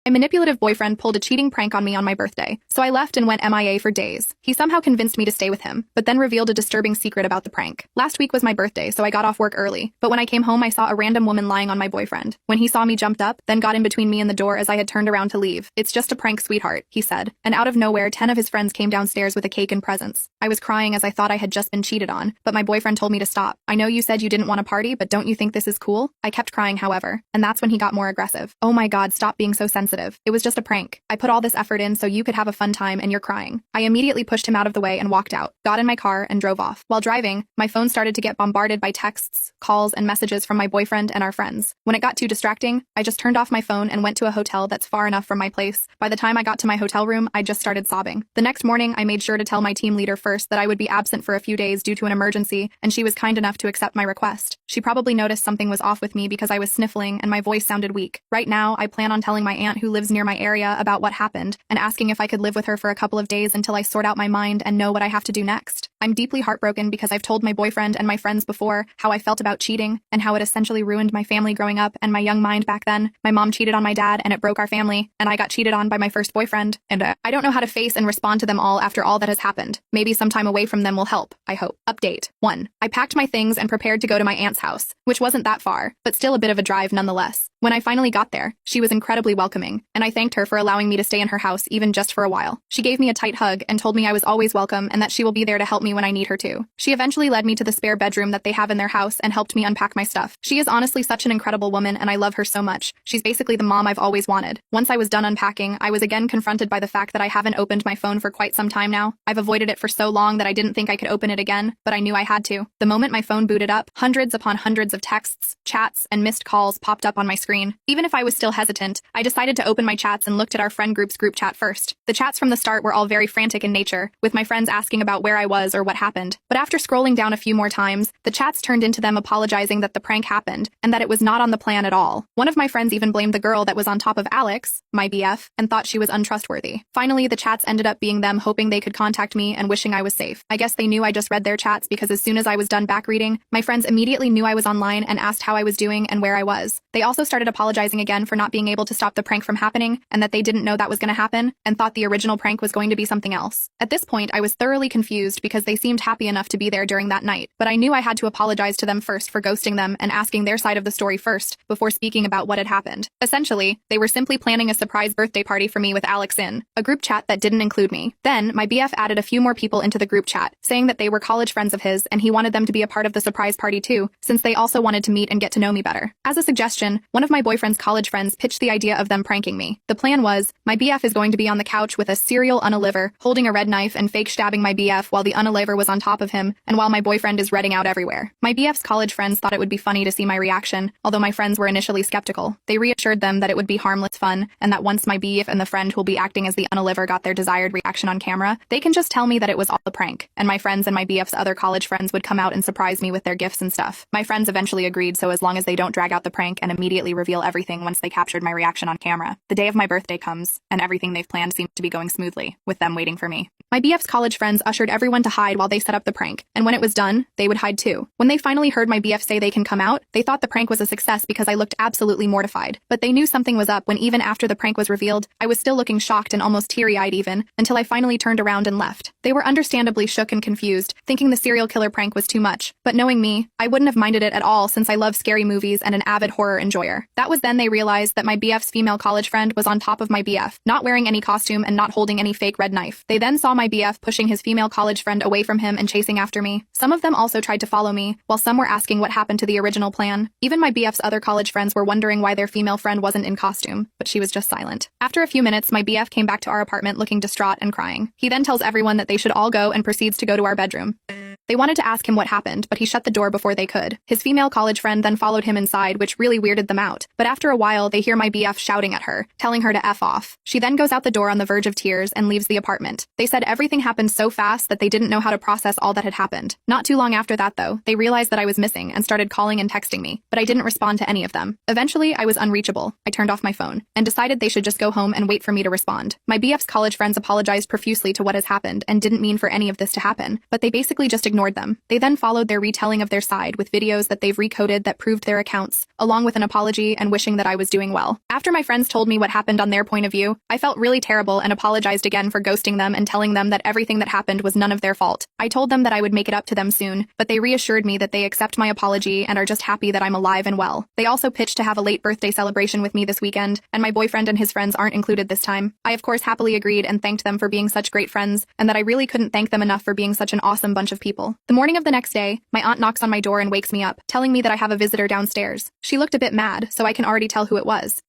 My manipulative boyfriend pulled a cheating prank on me on my birthday, so I left and went MIA for days. He somehow convinced me to stay with him, but then revealed a disturbing secret about the prank. Last week was my birthday, so I got off work early, but when I came home I saw a random woman lying on my boyfriend. When he saw me, jumped up, then got in between me and the door as I had turned around to leave. "It's just a prank, sweetheart," he said, and out of nowhere 10 of his friends came downstairs with a cake and presents. I was crying as I thought I had just been cheated on, but my boyfriend told me to stop. "I know you said you didn't want to party, but don't you think this is cool?" I kept crying, however, and that's when he got more aggressive. "Oh my god, stop being so sensitive. It was just a prank. I put all this effort in so you could have a fun time and you're crying." I immediately pushed him out of the way and walked out, got in my car and drove off. While driving, my phone started to get bombarded by texts, calls, and messages from my boyfriend and our friends. When it got too distracting, I just turned off my phone and went to a hotel that's far enough from my place. By the time I got to my hotel room, I just started sobbing. The next morning, I made sure to tell my team leader first that I would be absent for a few days due to an emergency, and she was kind enough to accept my request. She probably noticed something was off with me because I was sniffling and my voice sounded weak. Right now, I plan on telling my aunt who lives near my area about what happened and asking if I could live with her for a couple of days until I sort out my mind and know what I have to do next. I'm deeply heartbroken because I've told my boyfriend and my friends before how I felt about cheating and how it essentially ruined my family growing up and my young mind back then. My mom cheated on my dad and it broke our family, and I got cheated on by my first boyfriend, and I don't know how to face and respond to them all after all that has happened. Maybe some time away from them will help, I hope. Update 1. I packed my things and prepared to go to my aunt's house, which wasn't that far, but still a bit of a drive nonetheless. When I finally got there, she was incredibly welcoming, and I thanked her for allowing me to stay in her house even just for a while. She gave me a tight hug and told me I was always welcome and that she will be there to help me when I need her to. She eventually led me to the spare bedroom that they have in their house and helped me unpack my stuff. She is honestly such an incredible woman and I love her so much. She's basically the mom I've always wanted. Once I was done unpacking, I was again confronted by the fact that I haven't opened my phone for quite some time now. I've avoided it for so long that I didn't think I could open it again, but I knew I had to. The moment my phone booted up, hundreds upon hundreds of texts, chats, and missed calls popped up on my screen. Even if I was still hesitant, I decided to open my chats and looked at our friend group's group chat first. The chats from the start were all very frantic in nature, with my friends asking about where I was or what happened. But after scrolling down a few more times, the chats turned into them apologizing that the prank happened and that it was not on the plan at all. One of my friends even blamed the girl that was on top of Alex, my BF, and thought she was untrustworthy. Finally, the chats ended up being them hoping they could contact me and wishing I was safe. I guess they knew I just read their chats because as soon as I was done back reading, my friends immediately knew I was online and asked how I was doing and where I was. They also started apologizing again for not being able to stop the prank from happening and that they didn't know that was going to happen and thought the original prank was going to be something else. At this point, I was thoroughly confused because they seemed happy enough to be there during that night, but I knew I had to apologize to them first for ghosting them and asking their side of the story first before speaking about what had happened. Essentially, they were simply planning a surprise birthday party for me with Alex in a group chat that didn't include me. Then, my BF added a few more people into the group chat, saying that they were college friends of his and he wanted them to be a part of the surprise party too, since they also wanted to meet and get to know me better. As a suggestion, one of my boyfriend's college friends pitched the idea of them pranking me. The plan was, my BF is going to be on the couch with a serial unaliver, holding a red knife and fake stabbing my BF while the unaliver was on top of him, and while my boyfriend is redding out everywhere. My BF's college friends thought it would be funny to see my reaction, although my friends were initially skeptical. They reassured them that it would be harmless fun, and that once my BF and the friend who'll be acting as the unaliver got their desired reaction on camera, they can just tell me that it was all a prank, and my friends and my BF's other college friends would come out and surprise me with their gifts and stuff. My friends eventually agreed, so as long as they don't drag out the prank and immediately reveal everything once they captured my reaction on camera. The day of my birthday comes, and everything they've planned seems to be going smoothly, with them waiting for me. My BF's college friends ushered everyone to hide while they set up the prank, and when it was done, they would hide too. When they finally heard my BF say they can come out, they thought the prank was a success because I looked absolutely mortified. But they knew something was up when even after the prank was revealed, I was still looking shocked and almost teary-eyed even, until I finally turned around and left. They were understandably shook and confused, thinking the serial killer prank was too much. But knowing me, I wouldn't have minded it at all since I love scary movies and an avid horror enjoyer. That was then they realized that my BF's female college friend was on top of my BF, not wearing any costume and not holding any fake red knife. They then saw my BF pushing his female college friend away from him and chasing after me. Some of them also tried to follow me, while some were asking what happened to the original plan. Even my BF's other college friends were wondering why their female friend wasn't in costume, but she was just silent. After a few minutes, my BF came back to our apartment looking distraught and crying. He then tells everyone that they should all go and proceeds to go to our bedroom. They wanted to ask him what happened, but he shut the door before they could. His female college friend then followed him inside, which really weirded them out. But after a while, they hear my BF shouting at her, telling her to F off. She then goes out the door on the verge of tears and leaves the apartment. They said everything happened so fast that they didn't know how to process all that had happened. Not too long after that, though, they realized that I was missing and started calling and texting me, but I didn't respond to any of them. Eventually, I was unreachable. I turned off my phone and decided they should just go home and wait for me to respond. My BF's college friends apologized profusely to what has happened and didn't mean for any of this to happen, but they basically just ignored ignored them. They then followed their retelling of their side with videos that they've recoded that proved their accounts, along with an apology and wishing that I was doing well. After my friends told me what happened on their point of view, I felt really terrible and apologized again for ghosting them and telling them that everything that happened was none of their fault. I told them that I would make it up to them soon, but they reassured me that they accept my apology and are just happy that I'm alive and well. They also pitched to have a late birthday celebration with me this weekend, and my boyfriend and his friends aren't included this time. I of course happily agreed and thanked them for being such great friends, and that I really couldn't thank them enough for being such an awesome bunch of people. The morning of the next day, my aunt knocks on my door and wakes me up, telling me that I have a visitor downstairs. She looked a bit mad, so I can already tell who it was.